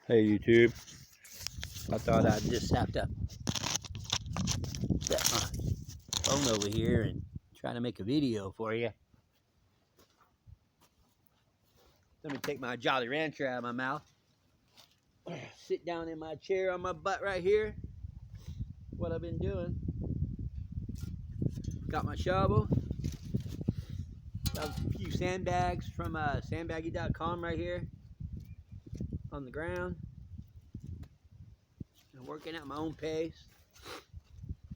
Hey YouTube, I thought I'd just have to set my phone over here and try to make a video for you. Let me take my Jolly Rancher out of my mouth. Sit down in my chair on my butt right here. What I've been doing. Got my shovel. Got a few sandbags from sandbaggy.com right here on the ground. I'm working at my own pace.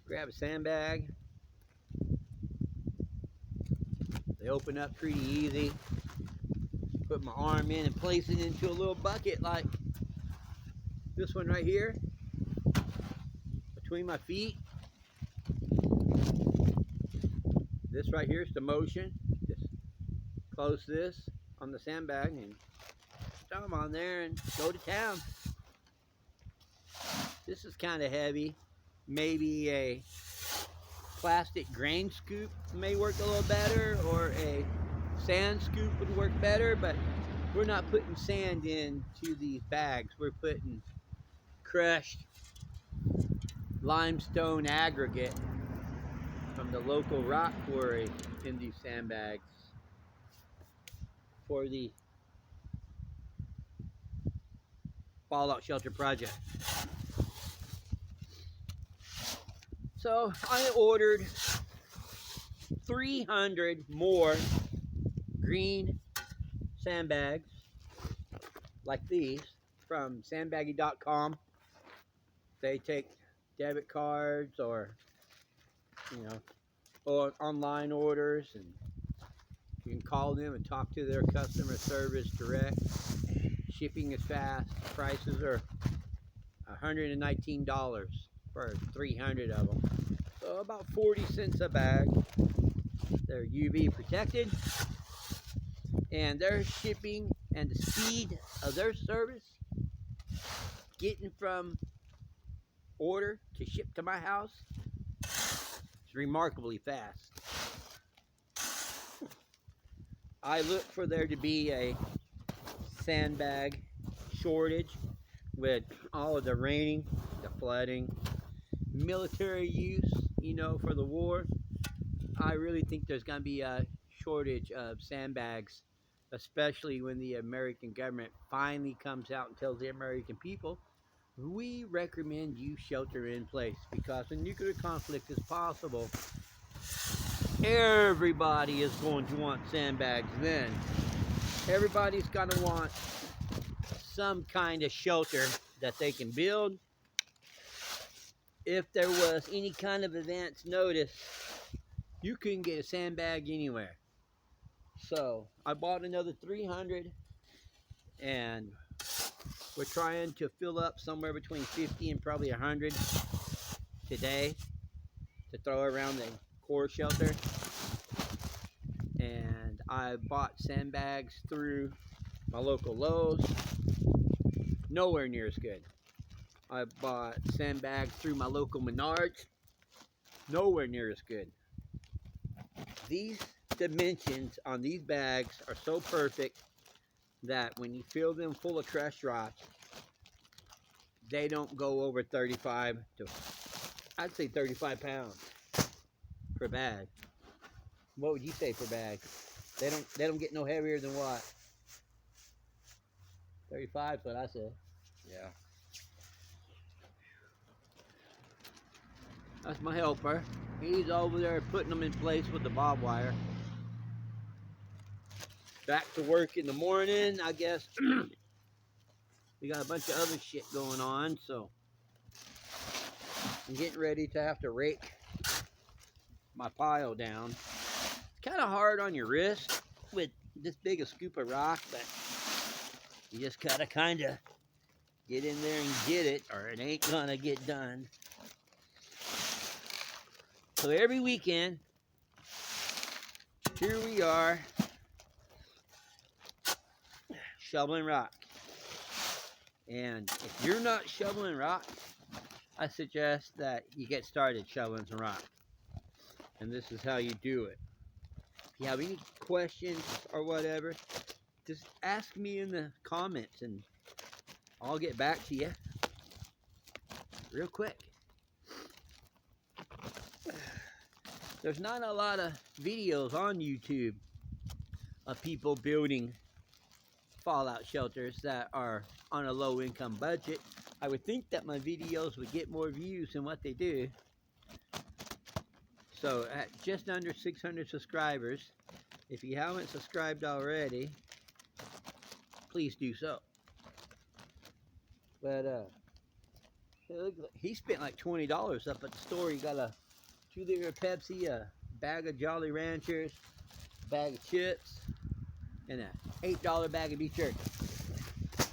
Grab a sandbag. They open up pretty easy. Put my arm in and place it into a little bucket like this one right here between my feet. This right here is the motion. Just close this on the sandbag and throw them on there and go to town. This is kind of heavy. Maybe a plastic grain scoop may work a little better, or a sand scoop would work better, but we're not putting sand into these bags. We're putting crushed limestone aggregate from the local rock quarry in these sandbags for the Fallout Shelter project. So I ordered 300 more green sandbags like these from sandbaggy.com. They take debit cards or or online orders, and you can call them and talk to their customer service direct. Shipping is fast. Prices are $119 for 300 of them, so about 40 cents a bag. They're UV protected, and their shipping and the speed of their service, getting from order to ship to my house, is remarkably fast. I look for there to be a sandbag shortage with all of the raining, the flooding, military use, for the war. I really think there's going to be a shortage of sandbags, especially when the American government finally comes out and tells the American people, we recommend you shelter in place, because a nuclear conflict is possible. Everybody is going to want sandbags then. Everybody's going to want some kind of shelter that they can build. If there was any kind of advance notice, you couldn't get a sandbag anywhere. So I bought another 300, and we're trying to fill up somewhere between 50 and probably 100 today to throw around the core shelter. And I bought sandbags through my local Lowe's. Nowhere near as good. I bought sandbags through my local Menards. Nowhere near as good. These dimensions on these bags are so perfect that when you fill them full of crushed rock, they don't go over 35 to, I'd say 35 pounds per bag. What would you say per bag? They don't get no heavier than what? 35 is what I said. Yeah. That's my helper. He's over there putting them in place with the barbed wire. Back to work in the morning, I guess. We got a bunch of other shit going on, so I'm getting ready to have to rake my pile down. It's kind of hard on your wrist with this big a scoop of rock, but you just gotta kind of get in there and get it, or it ain't gonna get done. So every weekend, here we are, shoveling rock. And if you're not shoveling rock, I suggest that you get started shoveling some rock. And this is how you do it. If you have any questions or whatever, just ask me in the comments, and I'll get back to you real quick. There's not a lot of videos on YouTube of people building fallout shelters that are on a low income budget. I would think that my videos would get more views than what they do. So at just under 600 subscribers, if you haven't subscribed already, please do so. But he spent like $20 up at the store. He got a 2-liter Pepsi, a bag of Jolly Ranchers, a bag of chips, and a $8 bag of beef jerky.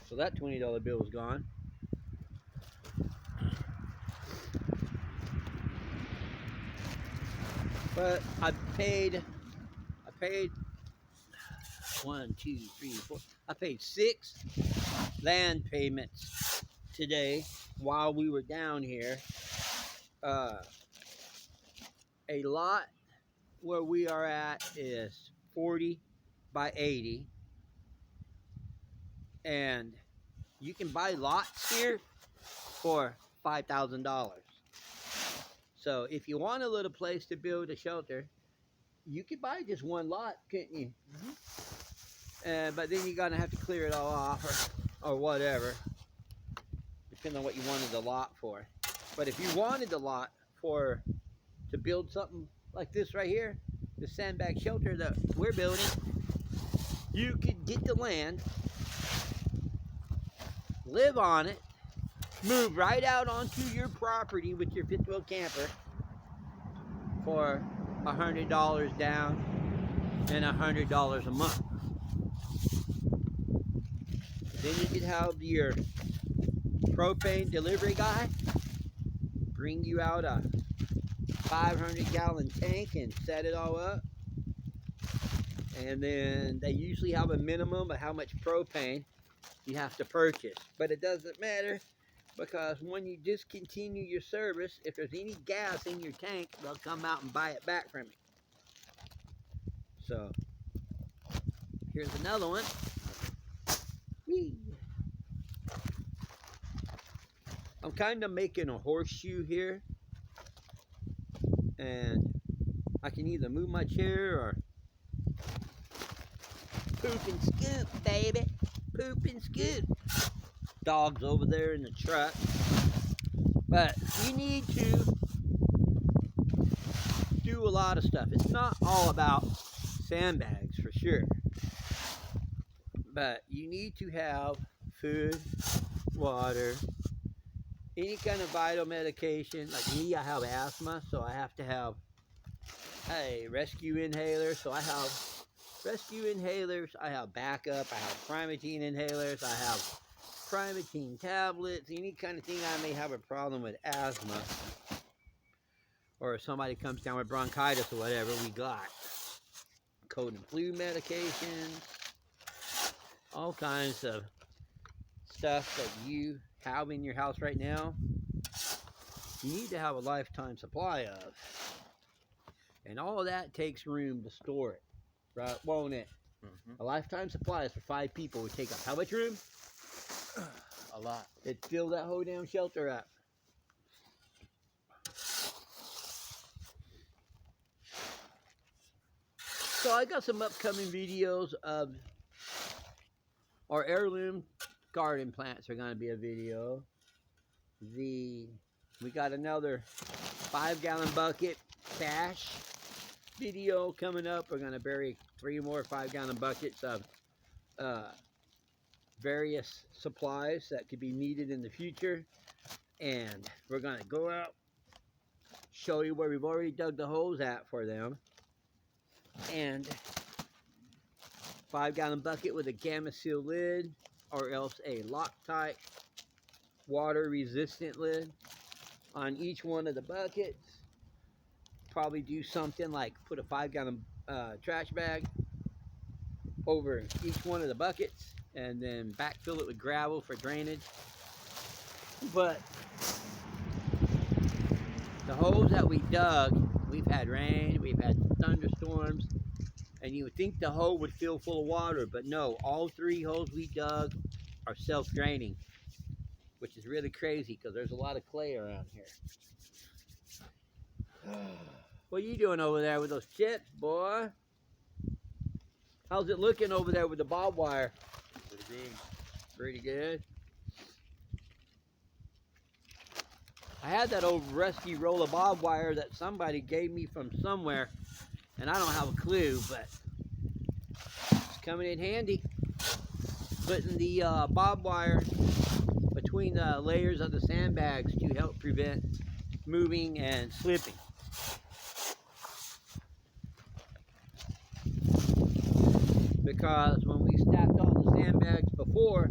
So that $20 bill was gone. But I paid 1, 2, 3, 4. I paid 6 land payments today while we were down here. A lot where we are at is 40 by 80, and you can buy lots here for $5,000. So if you want a little place to build a shelter, you could buy just one lot, couldn't you? But then you're gonna have to clear it all off or whatever, depending on what you wanted the lot for. But if you wanted the lot to build something like this right here, the sandbag shelter that we're building, you could get the land, live on it, move right out onto your property with your fifth wheel camper for $100 down and $100 a month. Then you could have your propane delivery guy bring you out a 500-gallon tank and set it all up. And then they usually have a minimum of how much propane you have to purchase. But it doesn't matter, because when you discontinue your service, if there's any gas in your tank, they'll come out and buy it back from you. So here's another one. Whee. I'm kind of making a horseshoe here, and I can either move my chair or poop and scoop, baby. Poop and scoop. Dog's over there in the truck. But you need to do a lot of stuff. It's not all about sandbags, for sure. But you need to have food, water, any kind of vital medication. Like me, I have asthma, so I have to have a rescue inhaler. So I have rescue inhalers. I have backup. I have Primatene inhalers. I have Primatene tablets. Any kind of thing I may have a problem with asthma, or if somebody comes down with bronchitis or whatever, we got cold and flu medications, all kinds of stuff that you have in your house right now. You need to have a lifetime supply of, and all of that takes room to store it, right? Won't it? A lifetime supply is for 5 people. Would take up how much room? A lot. It'd fill that whole damn shelter up. So I got some upcoming videos of our heirloom garden plants are going to be a video. We got another 5-gallon bucket cache video coming up. We're going to bury 3 more 5-gallon buckets of various supplies that could be needed in the future. And we're going to go out, show you where we've already dug the holes at for them. And 5-gallon bucket with a Gamma Seal lid, or else a Loctite water resistant lid on each one of the buckets. Probably do something like put a 5-gallon trash bag over each one of the buckets, and then backfill it with gravel for drainage. But the holes that we dug, we've had rain, we've had thunderstorms, and you would think the hole would fill full of water, but no, all 3 holes we dug are self-draining. which is really crazy because there's a lot of clay around here. What are you doing over there with those chips, boy? How's it looking over there with the barbed wire? Pretty good. Pretty good. I had that old rusty roll of barbed wire that somebody gave me from somewhere, and I don't have a clue, but it's coming in handy. Putting the barbed wire between the layers of the sandbags to help prevent moving and slipping. Because when we stacked all the sandbags before,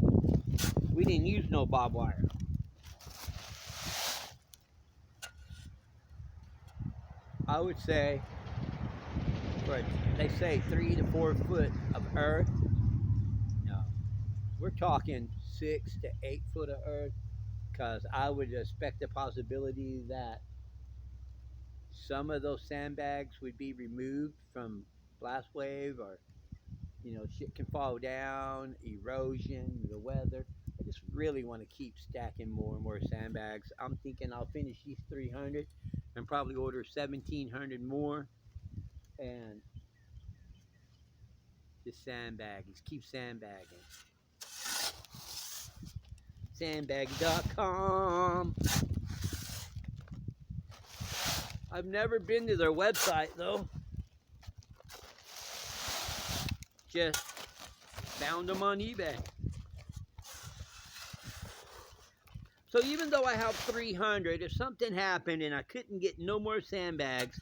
we didn't use no barbed wire. I would say, they say 3 to 4 foot of earth. No, we're talking 6 to 8 foot of earth, because I would expect the possibility that some of those sandbags would be removed from blast wave, or shit can fall down, erosion, the weather. I just really want to keep stacking more and more sandbags. I'm thinking I'll finish these 300 and probably order 1,700 more, and just sandbag. Just keep sandbagging. Sandbag.com. I've never been to their website though. Just found them on eBay. So even though I have 300, if something happened and I couldn't get no more sandbags,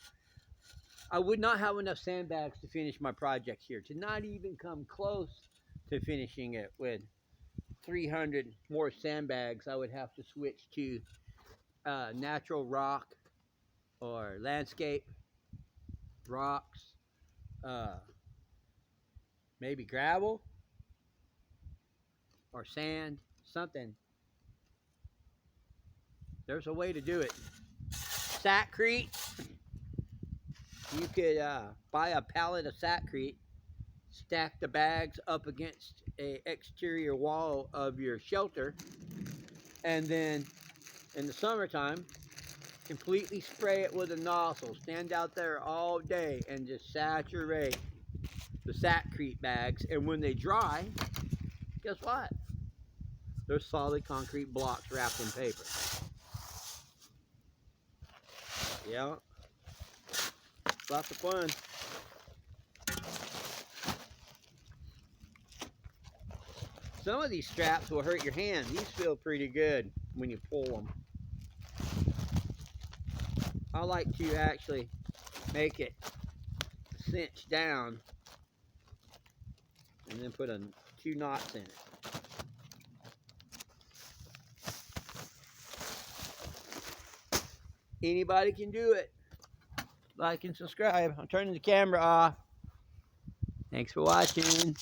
I would not have enough sandbags to finish my project here. To not even come close to finishing it with 300 more sandbags, I would have to switch to natural rock or landscape rocks, maybe gravel or sand, something. There's a way to do it. Sackcrete. You could buy a pallet of Sackcrete, stack the bags up against an exterior wall of your shelter, and then in the summertime, completely spray it with a nozzle. Stand out there all day and just saturate the Sackcrete bags. And when they dry, guess what? They're solid concrete blocks wrapped in paper. Yeah. Lots of fun. Some of these straps will hurt your hand. These feel pretty good when you pull them. I like to actually make it cinch down and then put 2 knots in it. Anybody can do it. Like and subscribe. I'm turning the camera off. Thanks for watching.